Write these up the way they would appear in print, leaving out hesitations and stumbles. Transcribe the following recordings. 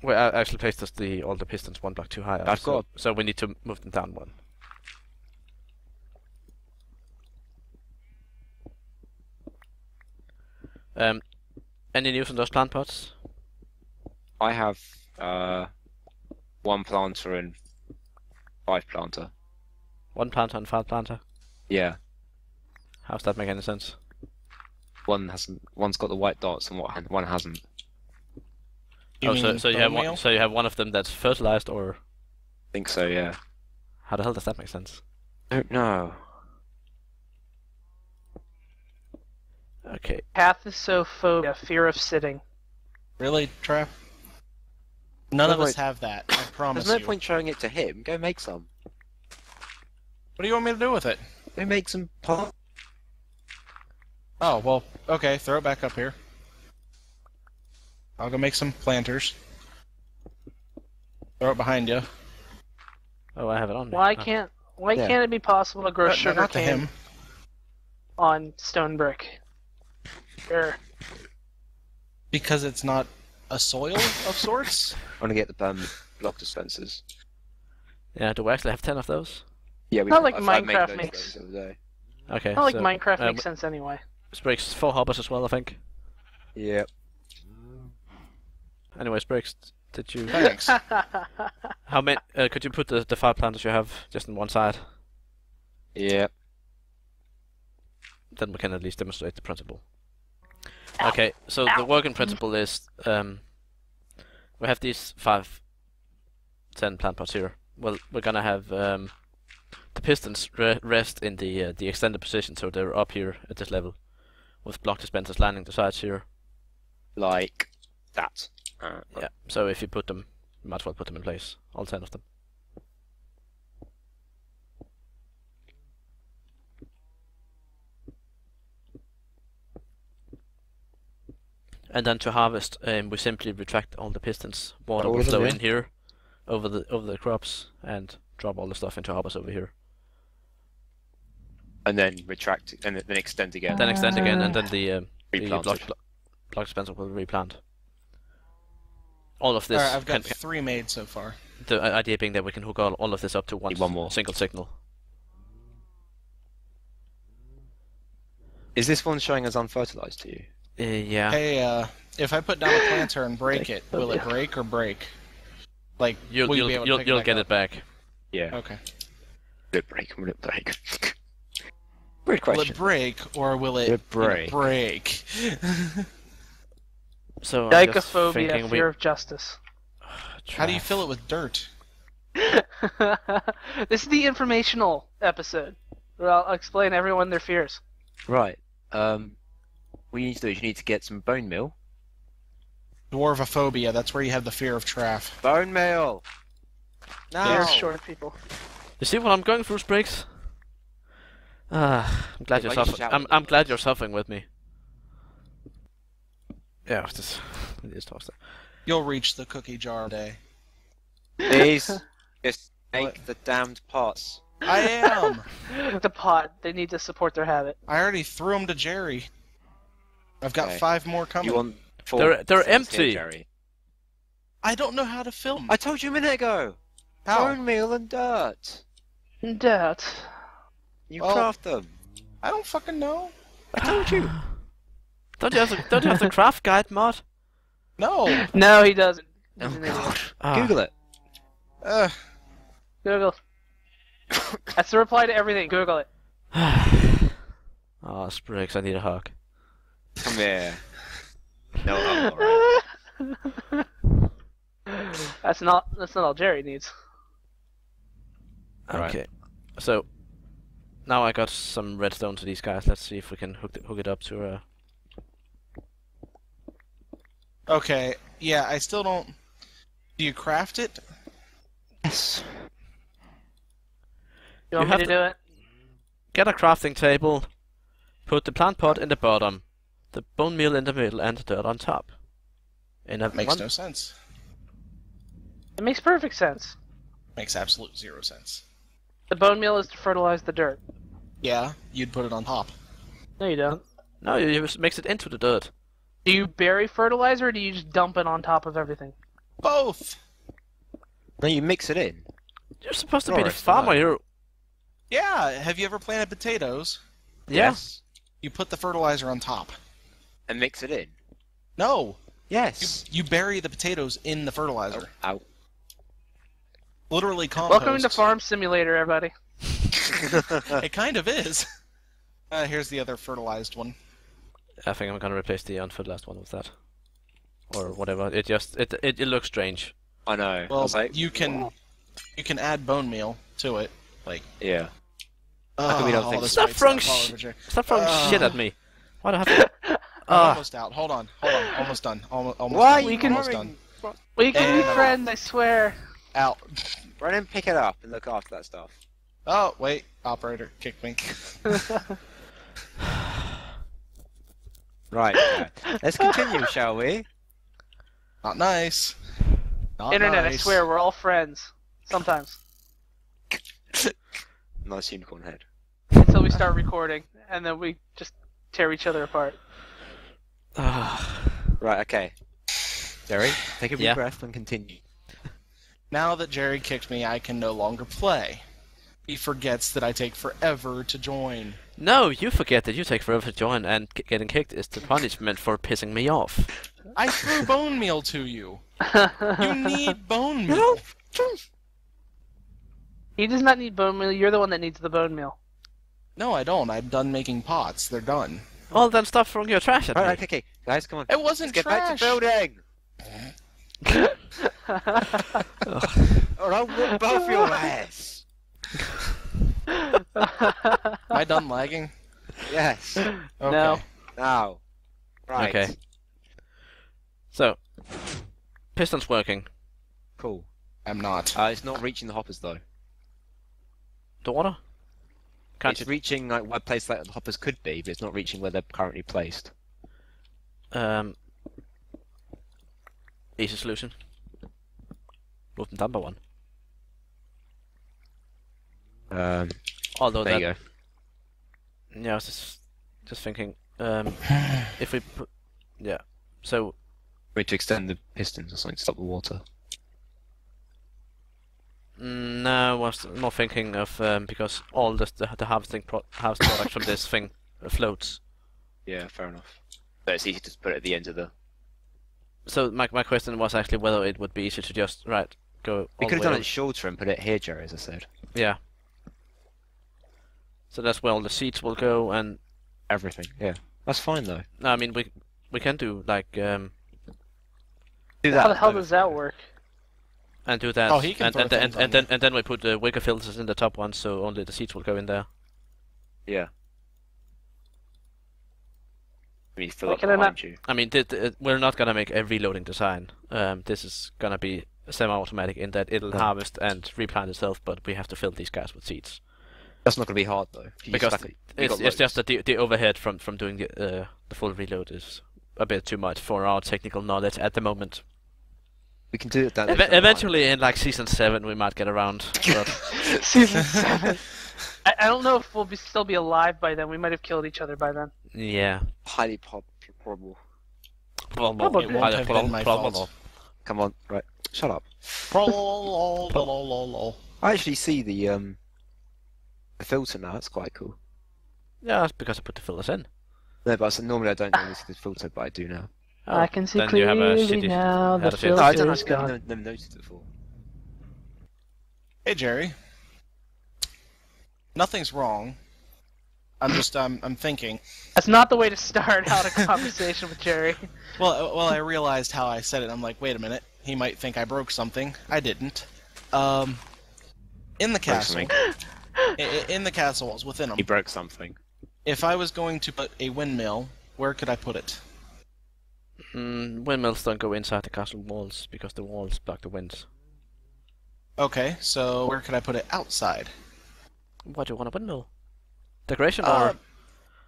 Well, I actually placed all the pistons one block too high. I've got. So we need to move them down one. Any news on those plant pots? I have 1 planter and 5 planter. 1 planter and 5 planter. Yeah. How's that make any sense? One hasn't. One's got the white dots and one hasn't. So you have one. So you have one of them that's fertilized, or? I think so. Yeah. How the hell does that make sense? I don't know. Okay. Traff-o-phobia, fear of sitting. Really, Traff? None of us have that. I promise you. There's no point showing it to him. Go make some. What do you want me to do with it? Go make some pot. Oh, well, okay, throw it back up here. I'll go make some planters. Throw it behind you. Oh, I have it on me. Why can't it be possible to grow sugar not to cane him. on stone brick? Sure. Because it's not a soil of sorts? I want to get the block dispensers. Yeah, do we actually have 10 of those? Yeah, we Not like I've made Minecraft those makes. the other day. Okay. Not like so, Minecraft makes sense anyway. Spriggs, 4 hoppers as well, I think. Yeah. Anyway, Spriggs, did you? Thanks. How many? Could you put the 5 planters you have just on one side? Yeah. Then we can at least demonstrate the principle. Okay, so the working principle is we have these 5, 10 plant pots here. Well, we're gonna have the pistons rest in the extended position, so they're up here at this level, with block dispensers lining the sides here. Like that. Yeah. So if you put them, you might as well put them in place, all 10 of them. And then to harvest, we simply retract all the pistons. Water will flow in here, over the crops, and drop all the stuff into hoppers over here. And then retract, and then extend again. Then extend again, and then the Replanted. block dispenser will replant. All of this. Alright, I've got 3 made so far. The idea being that we can hook all of this up to one more. single signal. Is this one showing as unfertilized to you? Yeah. Hey, if I put down a planter and break it, will it break or break? Like, You'll get it back. Yeah. Okay. Will it break? Will it break? Great question. Will it break or will it break? So Dichophobia, fear of justice. How do you fill it with dirt? This is the informational episode, where I'll explain everyone their fears. Right. What you need to do is you need to get some bone meal. Dwarvophobia, that's where you have the fear of Traff. Bone meal! No! Fear of short people. You see what I'm going through, Spriggs? I'm glad you're suffering. I'm glad you're suffering with me. Yeah, just toss that. You'll reach the cookie jar day. Please, just take the damned pots. I am! The pot, they need to support their habit. I already threw them to Jerry. I've got 5 more coming. You want 4? They're empty. Here, Jerry. I don't know how to fill them. I told you a minute ago. How? Bone meal and dirt. Dirt. You craft them. I don't fucking know. I told you. Don't you have the craft guide mod? No. No, he doesn't. Oh He's an idiot. God. Google it. Google. That's the reply to everything. Google it. Oh, Spriggs, I need a hug. Come here. No, I'm alright. That's not all Jerry needs. Okay, so now I got some redstone to these guys. Let's see if we can hook it up to Okay, yeah, I still don't... Do you craft it? Yes. You want me to do it? Get a crafting table, put the plant pot in the bottom, the bone meal in the middle, and the dirt on top. Makes no sense. It makes perfect sense. Makes absolute 0 sense. The bone meal is to fertilize the dirt. Yeah, you'd put it on top. No, you don't. No, you just mix it into the dirt. Do you bury fertilizer, or do you just dump it on top of everything? Both. No, you mix it in. You're supposed to be the Forest, farmer no. here. Yeah. Have you ever planted potatoes? Yeah. Yes. You put the fertilizer on top. And mix it in. No. Yes. You bury the potatoes in the fertilizer. Ow. Literally compost. Welcome to Farm Simulator, everybody. It kind of is. Here's the other fertilized one. I think I'm gonna replace the unfertilized one with that, or whatever. It looks strange. I know. I Well, was like, you can add bone meal to it. Like, yeah. How come we don't think this Stop white throwing stuff all over Jerry. Stop throwing shit at me. Why do I have to? I'm almost out. Hold on. Almost done. Almost Why done. We can- Almost done. We can be And- friends, I swear. Out. Run and pick it up and look after that stuff. Oh, wait. Operator, kick me. Right. Let's continue, shall we? Not nice. Not Internet, nice. I swear, we're all friends. Sometimes. Nice unicorn head. Until we start recording, and then we just tear each other apart. Right, okay. Jerry, take a deep Yeah. breath and continue. Now that Jerry kicked me, I can no longer play. He forgets that I take forever to join. No, you forget that you take forever to join, and getting kicked is the punishment for pissing me off. I threw bone meal to you. You need bone meal. He does not need bone meal. You're the one that needs the bone meal. No, I don't. I'm done making pots. They're done. Well, then stop throwing your trash at me. Right, okay, guys, come on. It wasn't Let's get back trash. to building! Or I'll whoop both your ass! Am I done lagging? Yes. Okay. No. Now. Right. Okay. So, piston's working. Cool. I'm not. It's not reaching the hoppers though. The water? Can't It's you? reaching like where place like the hoppers could be, but it's not reaching where they're currently placed. Easy solution. Move them down by one. Although There that, you go. yeah, I was just thinking, if we put, yeah, so We need to extend the pistons or something to stop the water. no, I was more thinking of because all the harvesting harvest product from this thing floats. Yeah, fair enough. But it's easy to put it at the end of the. So my question was actually whether it would be easier to just go. We all could have the way done over. it shorter and put it here, Jerry, as I said. Yeah. So that's where all the seeds will go, and Everything. Yeah, that's fine though. no, I mean we can do like Do that. How the hell does that work? and do that, Oh, he can and throw and, things and, on and then we put the wicker filters in the top one, so only the seeds will go in there. Yeah. We need to fill Why up can I behind not- you. I mean, we're not gonna make a reloading design. This is gonna be semi-automatic in that it'll Yeah. harvest and replant itself, but we have to fill these guys with seeds That's not going to be hard though. If you because just stack it- you've it's got just loads. that the overhead from doing the full reload is a bit too much for our technical knowledge at the moment. We can do it that. Eventually, in like season 7, we might get around. But Season 7. I don't know if we'll still be alive by then. We might have killed each other by then. yeah. Highly probable. It won't have been my fault. Come on, right. Shut up. Lol. I actually see the filter now. That's quite cool. Yeah, that's because I put the fillers in. No, but I said normally I don't normally see the filter, but I do now. Oh, I can see then you have a clearly shitty now the head of it. No, I don't. filter I is just gone. never noticed it before. Hey, Jerry. Nothing's wrong. I'm just I'm thinking. That's not the way to start out a conversation with Jerry. Well, I realized how I said it. I'm like, wait a minute. He might think I broke something. I didn't. In the castle, in the castle walls, within them. He broke something. If I was going to put a windmill, where could I put it? Windmills don't go inside the castle walls because the walls block the winds. Okay, so where could I put it outside? What do you want a windmill? Decoration or?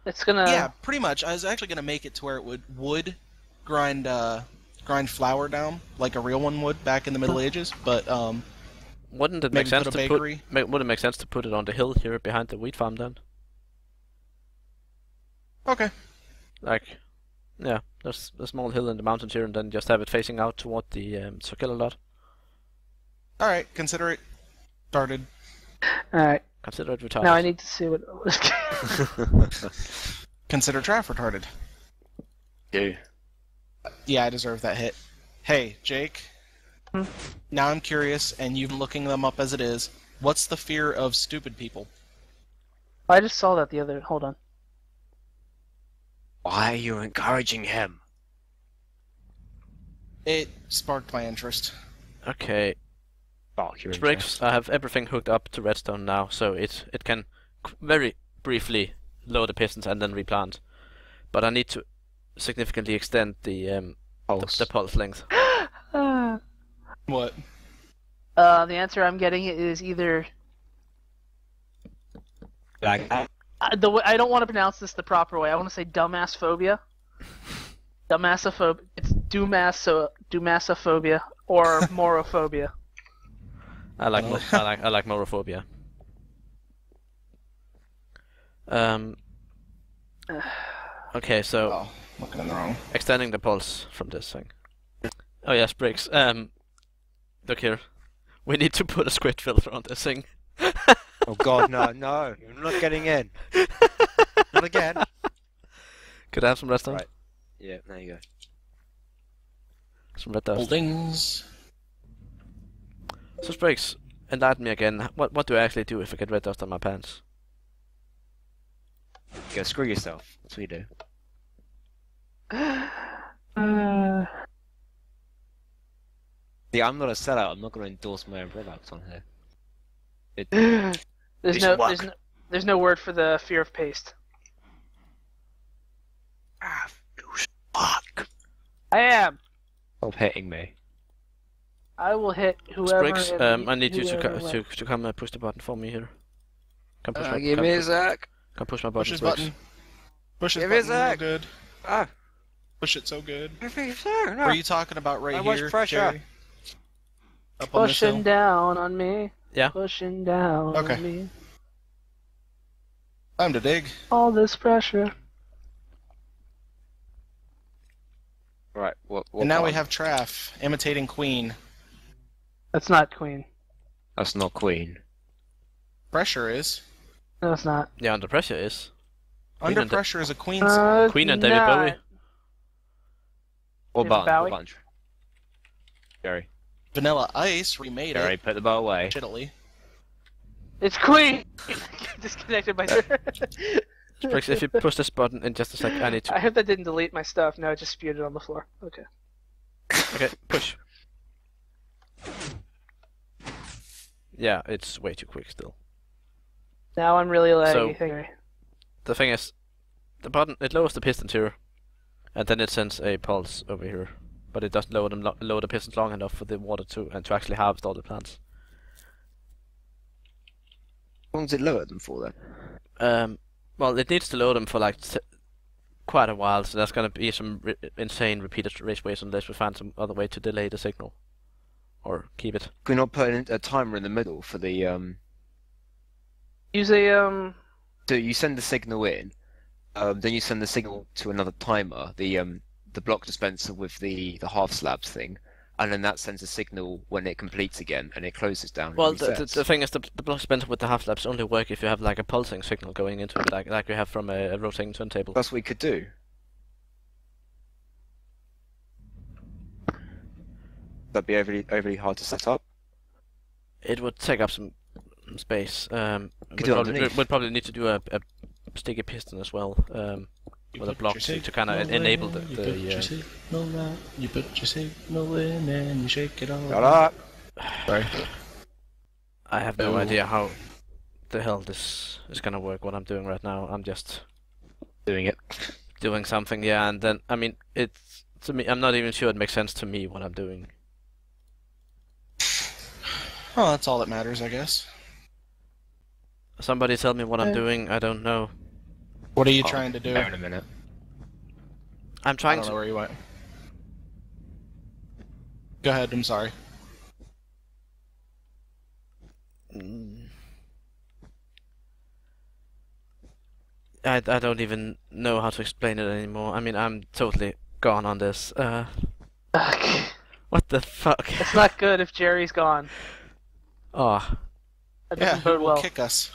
It's gonna. Yeah, pretty much. I was actually gonna make it to where it would grind flour down like a real one would back in the Middle Ages, but Wouldn't it make maybe sense put a to bakery? would it make sense to put it on the hill here behind the wheat farm then? Okay. Like, Yeah, there's a small hill in the mountains here, and then just have it facing out toward the circular lot. Alright, consider it started. Alright, Consider it retarded. now I need to see what... Consider Traff retarded. Do. Yeah, I deserve that hit. Hey, Jake. Hmm? Now I'm curious, and you've been looking them up as it is. What's the fear of stupid people? I just saw that the other... Hold on. Why are you encouraging him? It sparked my interest. Okay, Spark your Spriggs, interest. I have everything hooked up to redstone now, so it can very briefly load the pistons and then replant. But I need to significantly extend the pulse length. What? The answer I'm getting is either... Like, I don't want to pronounce this the proper way. I want to say Dumasophobia. Dumasophobia. It's Dumasophobia or Morophobia. I like morophobia. Okay, so Oh, looking in the wrong. extending the pulse from this thing. Oh yes, Briggs. Look here. We need to put a squid filter on this thing. oh god, no, no, you're not getting in. Not again. Could I have some redstone? Right. Yeah, there you go. Some red dust. Holdings. So Spriggs, enlighten me again. What do I actually do if I get red dust on my pants? Go screw yourself. That's what you do. Yeah, I'm not a sellout. I'm not going to endorse my own products on here. There's no word for the fear of paste. Ah, you fuck. I am. Stop hitting me. I will hit whoever. Spriggs, I need you to come push the button for me here. Come push my Give me a sec. come push my Push button, his Spriggs. button. Push his Give me a button real sec. good. Ah, Push it so good. give me a sec. No. Were you talking about right How much here, pressure? Jerry? Up on this Pushing hill? down on me. Yeah. Pushing down Okay. on me. Time to dig. All this pressure. Right, what And now we button? have Traff imitating Queen. That's not Queen. That's not Queen. Pressure is. No, it's not. Yeah, under pressure is. Under and Da- Pressure is a Queen song. Queen and David Bowie. What David button? Bowie? What button? Jerry. Vanilla Ice remade Jerry, it. put the bow away. Shittily. It's Queen! Disconnected my... Spriggs, if you push this button in just a sec, I need to. I hope that didn't delete my stuff. No, it just spewed it on the floor. Okay. Okay, push. Yeah, it's way too quick still. Now I'm really So- laggy. The thing is, the button, it lowers the pistons here, and then it sends a pulse over here. But it doesn't lower the pistons long enough for the water to actually harvest all the plants. How long does it lower them for then? Well, it needs to load them for like quite a while, so there's gonna be some insane repeated race ways unless we find some other way to delay the signal, or keep it. Can we not put a timer in the middle for the Use a, So you send the signal in, then you send the signal to another timer, the block dispenser with the half slabs thing, and then that sends a signal when it completes again and it closes down. Well, and the resets. thing is, the block dispenser with the half slabs only work if you have like a pulsing signal going into it, like we have from a rotating turntable. That's what we could do. That'd be overly hard to set up. It would take up some space. Could do it underneath. We'd probably need to do a sticky piston as well, with a block to kind of enable the. You put your signal out, you put your signal in and you shake it all. Shut up! Sorry. I have no Oh. idea how the hell this is gonna work. What I'm doing right now, I'm just Doing it. doing something, yeah, and then I mean it's to me. I'm not even sure it makes sense to me what I'm doing. Oh, that's all that matters, I guess. Somebody tell me what I'm doing. I don't know. What are you trying to do? There in a minute. I'm I trying don't know to. where you went. Go ahead, I'm sorry. I don't even know how to explain it anymore. I mean, I'm totally gone on this. Ugh. What the fuck? It's not good if Jerry's gone. Oh, That Yeah, doesn't who bode will well. kick us?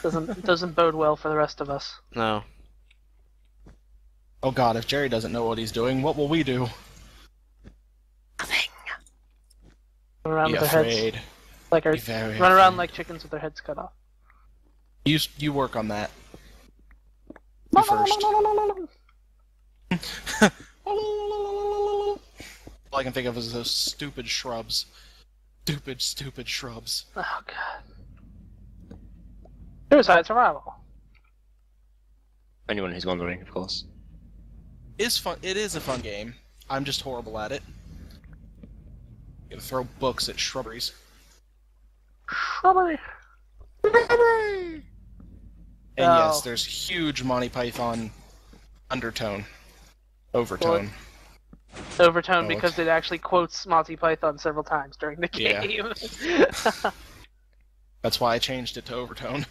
Doesn't bode well for the rest of us. no. Oh god, if Jerry doesn't know what he's doing, what will we do? Run around Be with their afraid. heads like Be very run around afraid. like chickens with their heads cut off. You work on that. You first. All I can think of is those stupid shrubs. Stupid shrubs. Oh god. Suicide survival. Anyone who's wondering, of course. It's fun. It is a fun game. I'm just horrible at it. Gonna throw books at shrubberies. Shrubbery. And Oh. yes, there's huge Monty Python undertone. Overtone. Overtone Oh, because it actually quotes Monty Python several times during the Yeah. game. That's why I changed it to overtone.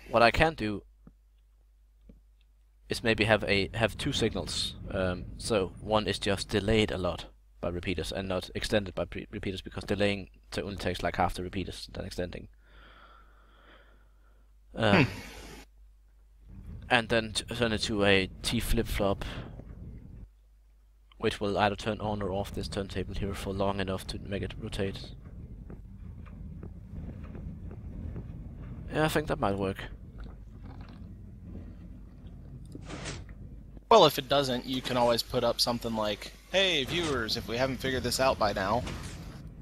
What I can do is maybe have two signals. So one is just delayed a lot by repeaters and not extended by repeaters, because delaying only takes like half the repeaters than extending. And then turn it to a T flip-flop, which will either turn on or off this turntable here for long enough to make it rotate. Yeah, I think that might work. Well, if it doesn't, you can always put up something like, "Hey, viewers, if we haven't figured this out by now,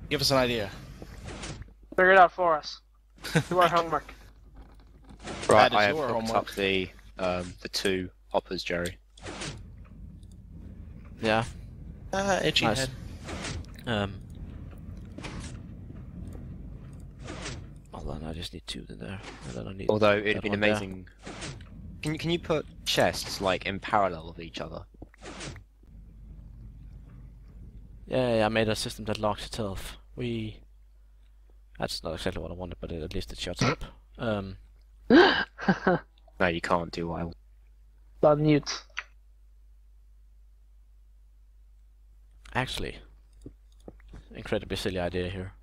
give us an idea." Figure it out for us. Do our homework. Right, That is I have your hooked homework. up the two hoppers, Jerry. Yeah. Itchy Nice. head. Hold on, I just need two in there. And then I need Although that it'd been one there. amazing. Can you put chests like in parallel of each other? Yeah, I made a system that locks itself. That's not exactly what I wanted, but at least it shuts up. No, you can't do what I want. On mute. Actually, incredibly silly idea here.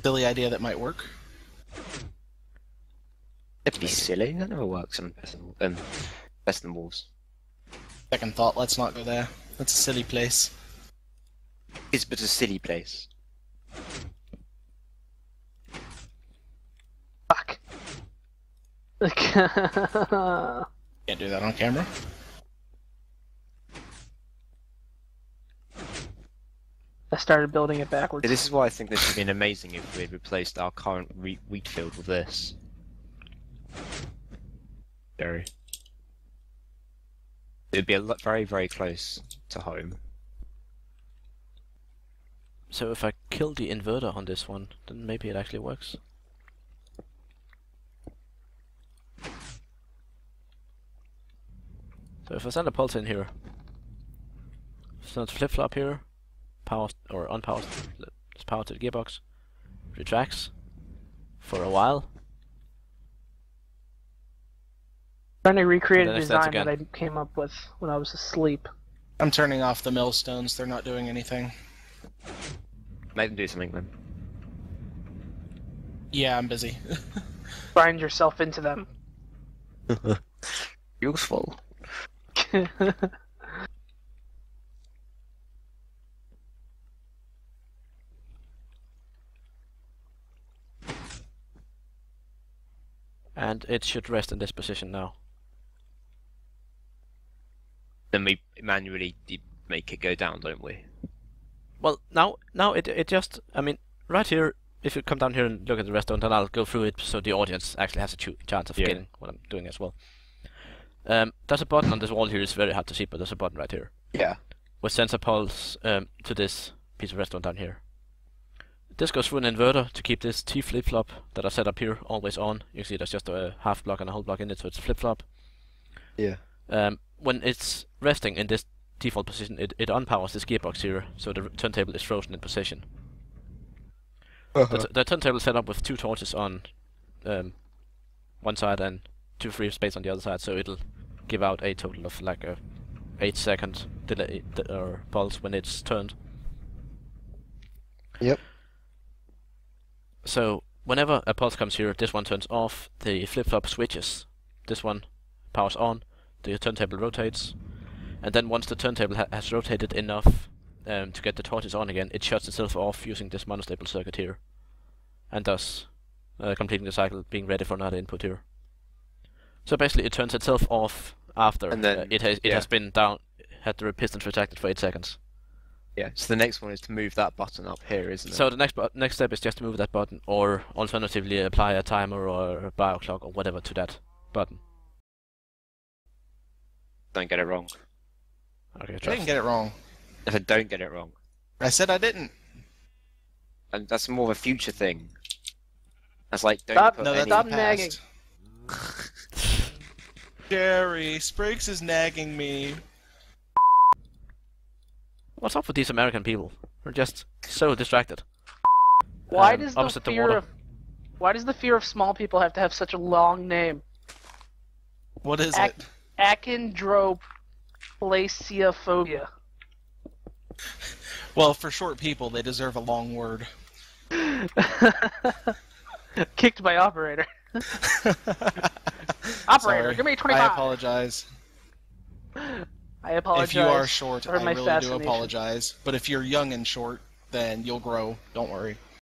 Silly idea that might work. It'd be silly. That never works on Best in Wolves. Second thought, let's not go there. That's a silly place. It's but a silly place. Fuck. Can't do that on camera. I started building it backwards. This is why I think this would have been amazing if we had replaced our current wheat field with this. Jerry. It'd be very, very close to home. So if I kill the inverter on this one, then maybe it actually works. So if I send a pulse in here, send a flip-flop here, power or unpowered, let's power to the gearbox, retracts for a while. Trying to recreate And a then if that's design that I again- came up with when I was asleep. I'm turning off the millstones. They're not doing anything. Make them do something then. Yeah, I'm busy. Grind yourself into them. Useful. And it should rest in this position now. Then we manually make it go down, don't we? Well, now it just, I mean, right here, if you come down here and look at the redstone, then I'll go through it so the audience actually has a chance of Yeah. getting what I'm doing as well. There's a button on this wall here, it's very hard to see, but there's a button right here, Yeah. which sends a pulse to this piece of redstone down here. This goes through an inverter to keep this T flip-flop that I set up here always on. You see there's just a half block and a whole block in it, so it's a flip-flop. Yeah. When it's resting in this default position, it unpowers this gearbox here, so the turntable is frozen in position. The turntable is set up with two torches on one side and 2 free space on the other side, so it'll give out a total of like a 8-second delay or pulse when it's turned. Yep. So whenever a pulse comes here, this one turns off, the flip-flop switches. This one powers on, the turntable rotates, and then once the turntable has rotated enough to get the torches on again, it shuts itself off using this monostable circuit here, and thus completing the cycle, being ready for another input here. So basically it turns itself off after And then, it has been down, had the pistons retracted for 8 seconds. Yeah, so the next one is to move that button up here, isn't it? So the next step is just to move that button, or alternatively apply a timer or a bio clock or whatever to that button. Don't get it wrong. Okay, I Traff. didn't get it wrong. I said don't get it wrong. I said I didn't. And that's more of a future thing. That's like, don't Stop- put No, any... that's Stop the nagging. past. Jerry, Spriggs is nagging me. What's up with these American people? They're just so distracted. Why does the opposite the fear water. of why does the fear of small people have to have such a long name? What is Ac- it? Achondroplasiophobia. Well, for short people, they deserve a long word. Kicked by operator. Operator, Sorry. give me 25. I apologize. I apologize. If you are short, for I my really do fascination. apologize. But if you're young and short, then you'll grow. Don't worry.